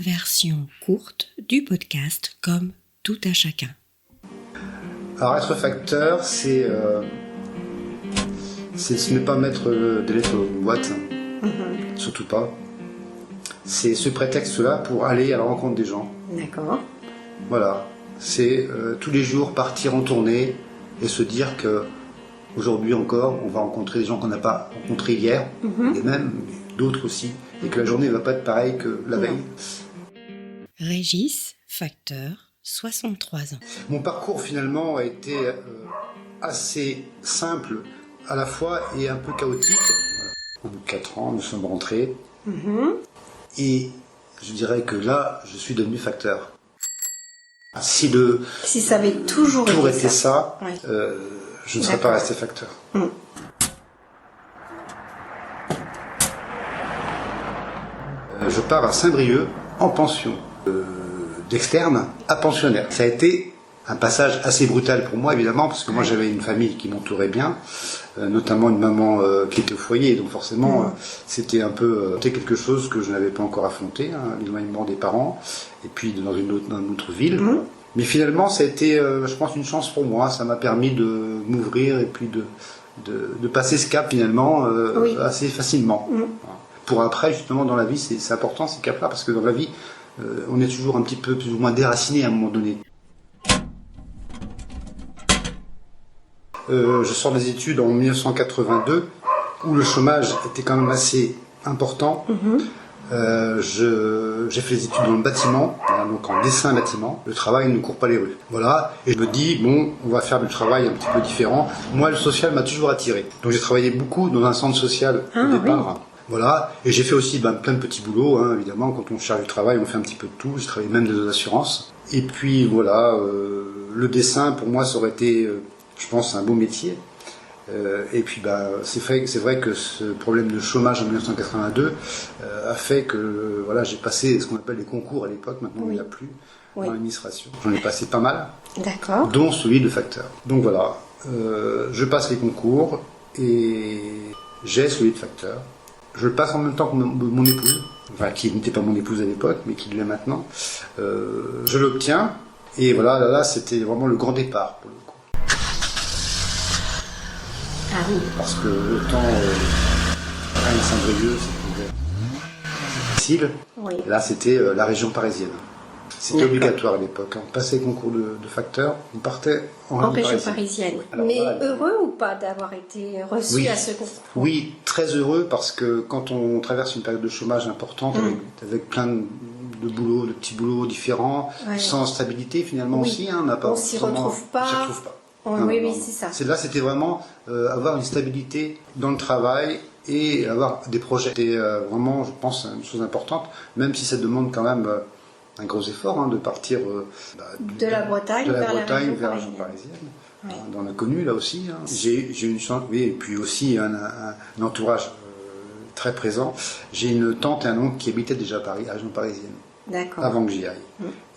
version courte du podcast Comme tout à chacun. Alors être facteur, c'est ce n'est pas mettre des lettres dans une boîte, surtout pas. C'est ce prétexte-là pour aller à la rencontre des gens. D'accord. Voilà, c'est tous les jours partir en tournée et se dire que aujourd'hui encore, on va rencontrer des gens qu'on n'a pas rencontrés hier, et même d'autres aussi, et que la journée ne va pas être pareille que la veille. Régis, facteur, 63 ans. Mon parcours finalement a été assez simple à la fois et un peu chaotique. Au bout de 4 ans, nous sommes rentrés. Et je dirais que là, je suis devenu facteur. Si ça avait toujours été ça, oui. Je ne serais pas resté facteur. Je pars à Saint-Brieuc en pension, d'externe à pensionnaire. Ça a été un passage assez brutal pour moi, évidemment, parce que moi j'avais une famille qui m'entourait bien, notamment une maman qui était au foyer, donc forcément c'était un peu quelque chose que je n'avais pas encore affronté, l'éloignement des parents, et puis dans une autre ville. Mais finalement ça a été, je pense, une chance pour moi, ça m'a permis de m'ouvrir et puis de passer ce cap finalement assez facilement. Pour après, justement, dans la vie, c'est important ces caps-là, parce que dans la vie, on est toujours un petit peu plus ou moins déraciné à un moment donné. Je sors des études en 1982, où le chômage était quand même assez important. J'ai fait des études dans le bâtiment, donc en dessin bâtiment. Le travail ne court pas les rues. Voilà, et je me dis, bon, on va faire du travail un petit peu différent. Moi, le social m'a toujours attiré. Donc j'ai travaillé beaucoup dans un centre social au départ. Oui. Voilà, et j'ai fait aussi plein de petits boulots, évidemment, quand on cherche du travail, on fait un petit peu de tout, j'ai travaillé même des assurances. Et puis voilà, le dessin, pour moi, ça aurait été, je pense, un beau métier. Et puis c'est vrai que ce problème de chômage en 1982 a fait que voilà, j'ai passé ce qu'on appelle les concours à l'époque, maintenant il n'y en a plus, dans l'administration. J'en ai passé pas mal, dont celui de facteur. Donc voilà, je passe les concours et j'ai celui de facteur. Je le passe en même temps que mon épouse, enfin qui n'était pas mon épouse à l'époque, mais qui l'est maintenant. Je l'obtiens, et voilà, là c'était vraiment le grand départ pour le coup. Ah oui. Parce que autant Rennes-Saint-Brieuc, c'était facile, là c'était la région parisienne. C'était obligatoire à l'époque. On passait les concours de facteur, on partait en région parisienne. Oui. Alors, mais heureux ou pas d'avoir été reçu à ce concours? Oui, très heureux, parce que quand on traverse une période de chômage importante, avec plein de boulots, de petits boulots différents, sans stabilité finalement aussi, on ne s'y retrouve pas. Oui, c'est ça. Là, c'était vraiment avoir une stabilité dans le travail et avoir des projets. C'était vraiment, je pense, une chose importante, même si ça demande quand même un gros effort de partir de la Bretagne vers la région parisienne. Dans l'inconnu, là aussi. J'ai une chance, et puis aussi un entourage très présent. J'ai une tante et un oncle qui habitaient déjà à Paris, à la région parisienne, avant que j'y aille.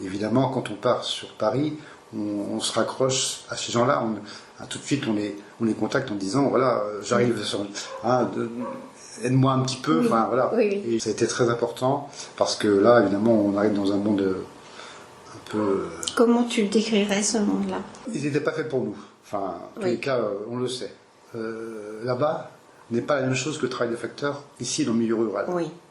Évidemment, quand on part sur Paris, on se raccroche à ces gens-là, tout de suite on les contacte en disant, voilà, j'arrive sur... aide-moi un petit peu, voilà. Et ça a été très important, parce que là, évidemment, on arrive dans un monde un peu... Comment tu le décrirais, ce monde-là? Ils n'étaient pas faits pour nous. Enfin, en tous les cas, on le sait. Là-bas, n'est pas la même chose que le travail de facteur, ici, dans le milieu rural.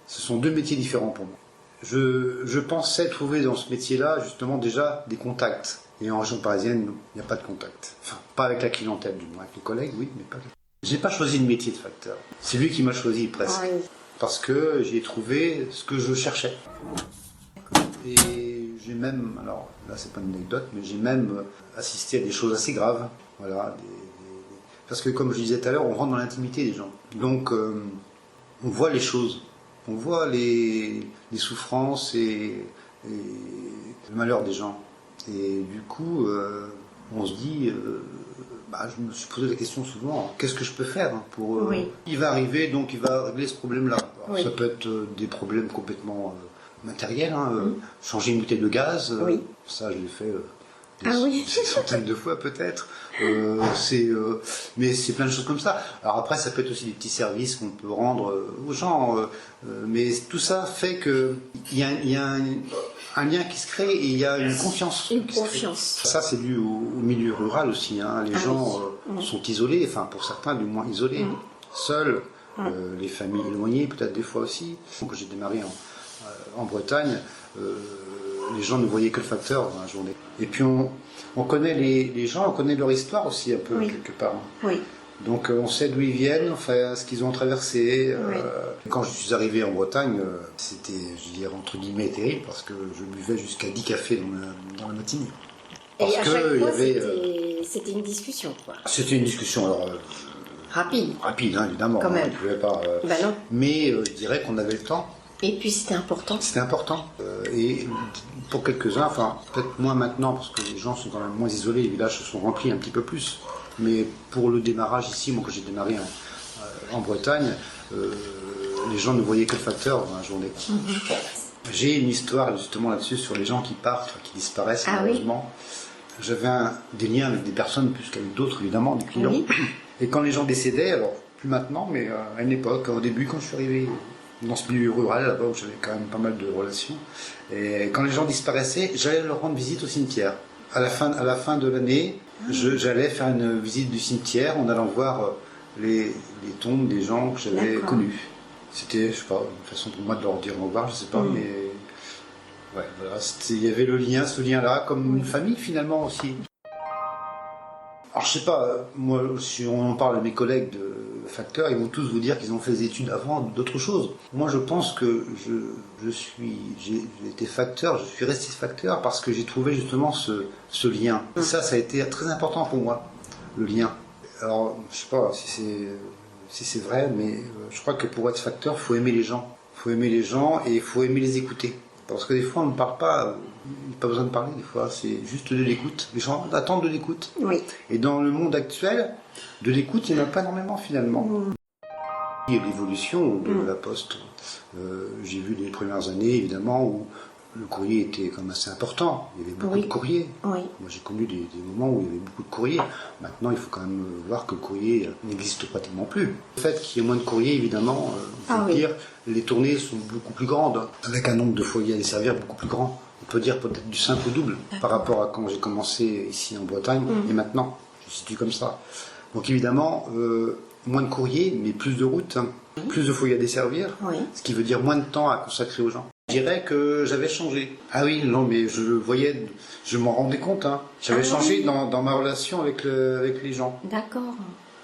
Ce sont deux métiers différents pour moi. Je pensais trouver dans ce métier-là, justement, déjà des contacts. Et en région parisienne, il n'y a pas de contact. Enfin, pas avec la clientèle, du moins. Avec les collègues, oui, mais pas avec... J'ai pas choisi le métier de facteur. C'est lui qui m'a choisi, presque. Parce que j'y ai trouvé ce que je cherchais. Et j'ai même, alors là c'est pas une anecdote, mais j'ai même assisté à des choses assez graves. Voilà, parce que comme je disais tout à l'heure, on rentre dans l'intimité des gens. Donc on voit les choses. On voit les souffrances et le malheur des gens. Et du coup, on se dit... je me suis posé la question souvent, qu'est-ce que je peux faire pour... Il va arriver, donc il va régler ce problème-là. Ça peut être des problèmes complètement matériels, changer une bouteille de gaz, ça je l'ai fait Des centaines de fois peut-être. Mais c'est plein de choses comme ça. Alors après, ça peut être aussi des petits services qu'on peut rendre aux gens. Mais tout ça fait qu'il y a un lien qui se crée et il y a une confiance. Une confiance. Ça, c'est dû au milieu rural aussi. Hein. Les gens sont isolés, enfin pour certains du moins isolés, seuls. Les familles éloignées peut-être des fois aussi. Quand j'ai démarré en Bretagne, les gens ne voyaient que le facteur dans la journée. Et puis on connaît les gens, on connaît leur histoire aussi un peu quelque part. Oui. Donc on sait d'où ils viennent, enfin ce qu'ils ont traversé. Quand je suis arrivé en Bretagne, c'était, je dirais entre guillemets, terrible parce que je buvais jusqu'à 10 cafés dans la matinée. Parce et à chaque fois, c'était une discussion, quoi. C'était une discussion alors. Rapide, hein, évidemment. Quand même. On pouvait pas. Non. Mais je dirais qu'on avait le temps. Et puis c'était important. C'était important. Et pour quelques-uns, enfin peut-être moins maintenant parce que les gens sont quand même moins isolés, les villages se sont remplis un petit peu plus. Mais pour le démarrage ici, moi quand j'ai démarré en Bretagne, les gens ne voyaient que le facteur dans la journée. J'ai une histoire justement là-dessus sur les gens qui partent, qui disparaissent malheureusement. J'avais des liens avec des personnes plus qu'avec d'autres évidemment, des clients. Oui. Et quand les gens décédaient, alors plus maintenant, mais à une époque, au début, quand je suis arrivé dans ce milieu rural, là-bas où j'avais quand même pas mal de relations, et quand les gens disparaissaient, j'allais leur rendre visite au cimetière. À la fin de l'année, j'allais faire une visite du cimetière en allant voir les tombes des gens que j'avais connus. C'était, je sais pas, une façon pour moi de leur dire au revoir, je sais pas, mais ouais, voilà, il y avait ce lien-là, comme une famille finalement aussi. Alors je sais pas, moi si on en parle à mes collègues de facteurs, ils vont tous vous dire qu'ils ont fait des études avant d'autres choses. Moi je pense que j'ai été facteur, je suis resté facteur parce que j'ai trouvé justement ce lien. Et ça a été très important pour moi, le lien. Alors je sais pas si c'est vrai, mais je crois que pour être facteur, il faut aimer les gens. Il faut aimer les gens et il faut aimer les écouter. Parce que des fois, on ne parle pas, il n'y a pas besoin de parler, des fois, c'est juste de l'écoute. Les gens attendent de l'écoute. Oui. Et dans le monde actuel, de l'écoute, il n'y en a pas énormément finalement. Il y a l'évolution de la poste. J'ai vu les premières années, évidemment, où le courrier était quand même assez important. Il y avait beaucoup de courriers. Oui. Moi, j'ai connu des moments où il y avait beaucoup de courriers. Maintenant, il faut quand même voir que le courrier n'existe pratiquement plus. Le fait qu'il y ait moins de courriers, évidemment, dire, les tournées sont beaucoup plus grandes, avec un nombre de foyers à desservir beaucoup plus grand. On peut dire peut-être du simple au double par rapport à quand j'ai commencé ici en Bretagne et maintenant. Je situe comme ça. Donc évidemment, moins de courriers, mais plus de routes, plus de foyers à desservir, ce qui veut dire moins de temps à consacrer aux gens. Je dirais que j'avais changé. Ah oui, non, mais je m'en rendais compte. J'avais changé dans ma relation avec les gens. D'accord.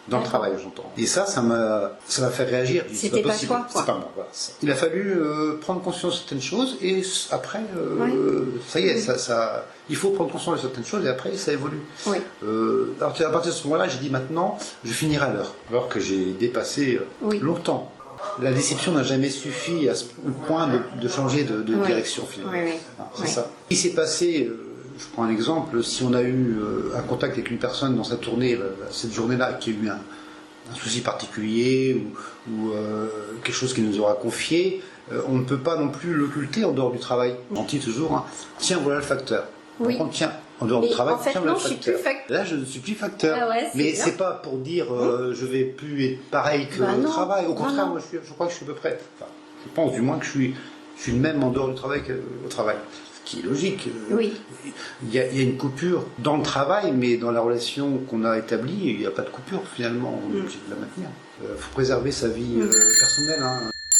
Dans le travail, j'entends. Et ça m'a fait réagir. C'était pas toi, quoi. C'est pas moi, voilà. Il a fallu prendre conscience de certaines choses et après, ça y est, il faut prendre conscience de certaines choses et après, ça évolue. Oui. Alors, à partir de ce moment-là, j'ai dit maintenant, je finirai à l'heure. Alors que j'ai dépassé longtemps. La déception n'a jamais suffi à ce point de changer de direction, finalement. C'est ça. Ce qui s'est passé, je prends un exemple, si on a eu un contact avec une personne dans sa tournée, cette journée-là, qui a eu un souci particulier ou quelque chose qu'il nous aura confié, on ne peut pas non plus l'occulter en dehors du travail. On dit toujours, tiens, voilà le facteur. Oui. Par contre, tiens, en dehors du travail, tiens, voilà le facteur. Là, je ne suis plus facteur. Ah ouais, mais c'est pas pour dire je vais plus être pareil que au travail. Au contraire, moi, je crois que je suis à peu près. Enfin, je pense du moins que je suis le même en dehors du travail qu'au travail. Ce qui est logique. Oui. Il y a une coupure dans le travail, mais dans la relation qu'on a établie, il n'y a pas de coupure finalement. On est obligé de la maintenir. Il faut préserver sa vie personnelle.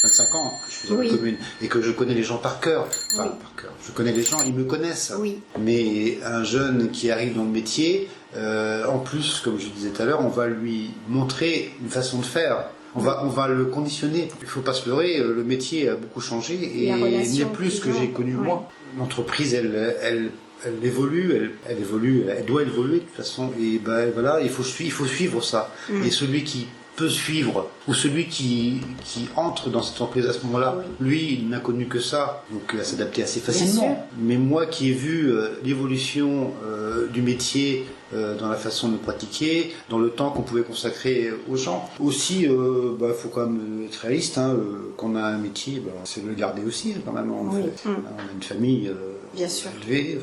25 ans que je suis dans la commune et que je connais les gens par cœur. Enfin, par cœur. Je connais les gens, ils me connaissent. Oui. Mais un jeune qui arrive dans le métier, en plus, comme je disais tout à l'heure, on va lui montrer une façon de faire. On va le conditionner. Il ne faut pas se leurrer, le métier a beaucoup changé et il n'est plus ce que j'ai connu moi. L'entreprise, elle évolue, elle doit évoluer de toute façon. Et ben voilà, il faut suivre ça. Et celui qui peut suivre, ou celui qui entre dans cette entreprise à ce moment-là, lui, il n'a connu que ça, donc il va s'adapter assez facilement. Mais moi qui ai vu l'évolution du métier dans la façon de le pratiquer, dans le temps qu'on pouvait consacrer aux gens, aussi, faut quand même être réaliste, qu'on a un métier, c'est de le garder aussi, quand même. On a une famille élevée,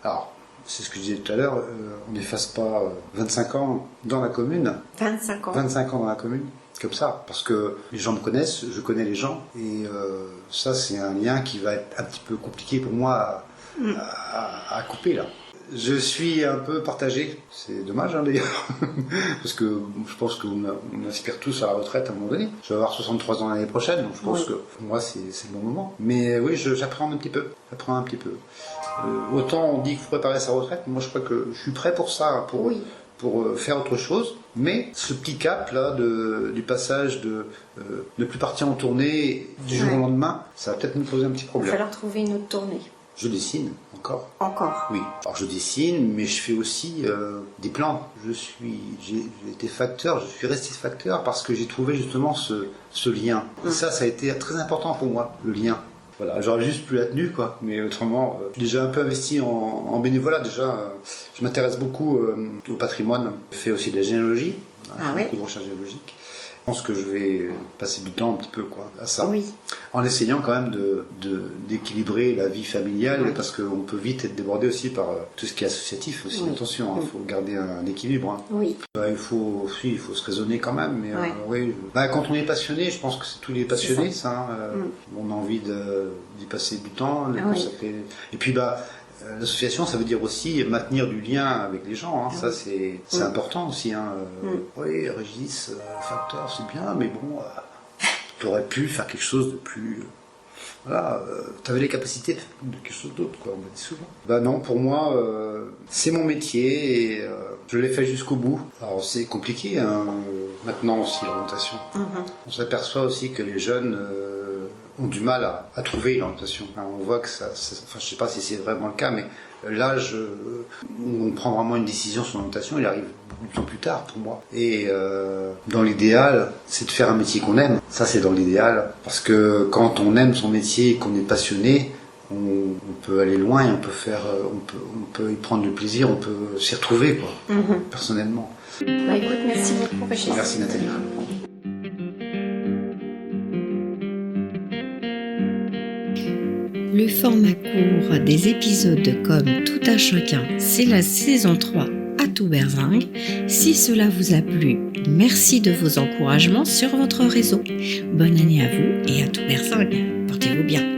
alors, c'est ce que je disais tout à l'heure, on n'efface pas 25 ans dans la commune. 25 ans. 25 ans dans la commune, comme ça, parce que les gens me connaissent, je connais les gens, et ça c'est un lien qui va être un petit peu compliqué pour moi à couper là. Je suis un peu partagé, c'est dommage d'ailleurs, parce que je pense qu'on aspire tous à la retraite à un moment donné. Je vais avoir 63 ans l'année prochaine, donc je pense que pour moi c'est le bon moment. Mais oui, j'apprends un petit peu. Autant on dit qu'il faut préparer sa retraite, moi je crois que je suis prêt pour ça, pour faire autre chose. Mais ce petit cap là du passage de ne plus partir en tournée du jour au lendemain, ça va peut-être nous poser un petit problème. Il va falloir trouver une autre tournée. Je dessine encore. Encore. Oui. Alors je dessine, mais je fais aussi des plans. J'ai été facteur, je suis resté facteur parce que j'ai trouvé justement ce lien. Et ça a été très important pour moi, le lien. Voilà, j'aurais juste plus la tenue, quoi. Mais autrement, je suis déjà un peu investi en bénévolat. Déjà, je m'intéresse beaucoup au patrimoine. Je fais aussi de la généalogie, beaucoup de recherche généalogique. Je pense que je vais passer du temps un petit peu à ça. Oui. En essayant quand même d'équilibrer la vie familiale, parce qu'on peut vite être débordé aussi par tout ce qui est associatif aussi. Oui. Attention, il faut garder un équilibre. Oui. Il faut se raisonner quand même. Mais quand on est passionné, je pense que c'est tous les passionnés, ça. On a envie d'y passer du temps, de consacrer. Et puis l'association, ça veut dire aussi maintenir du lien avec les gens. Ça, c'est important aussi. Oui, Régis, facteur, c'est bien, mais bon, tu aurais pu faire quelque chose de plus... tu avais les capacités de quelque chose d'autre, on me dit souvent. Non, pour moi, c'est mon métier et je l'ai fait jusqu'au bout. Alors, c'est compliqué, maintenant aussi, l'orientation. On s'aperçoit aussi que les jeunes... ont du mal à trouver l'orientation. On voit que je sais pas si c'est vraiment le cas, mais l'âge où on prend vraiment une décision sur l'orientation, il arrive beaucoup de temps plus tard pour moi. Et dans l'idéal, c'est de faire un métier qu'on aime. Ça, c'est dans l'idéal. Parce que quand on aime son métier et qu'on est passionné, on peut aller loin et on peut y prendre du plaisir, on peut s'y retrouver, personnellement. Écoute, merci beaucoup, Régis. Merci, Nathalie. Le format court des épisodes comme Tout à chacun, c'est la saison 3 à tout berzingue. Si cela vous a plu, merci de vos encouragements sur votre réseau. Bonne année à vous et à tout berzingue. Portez-vous bien.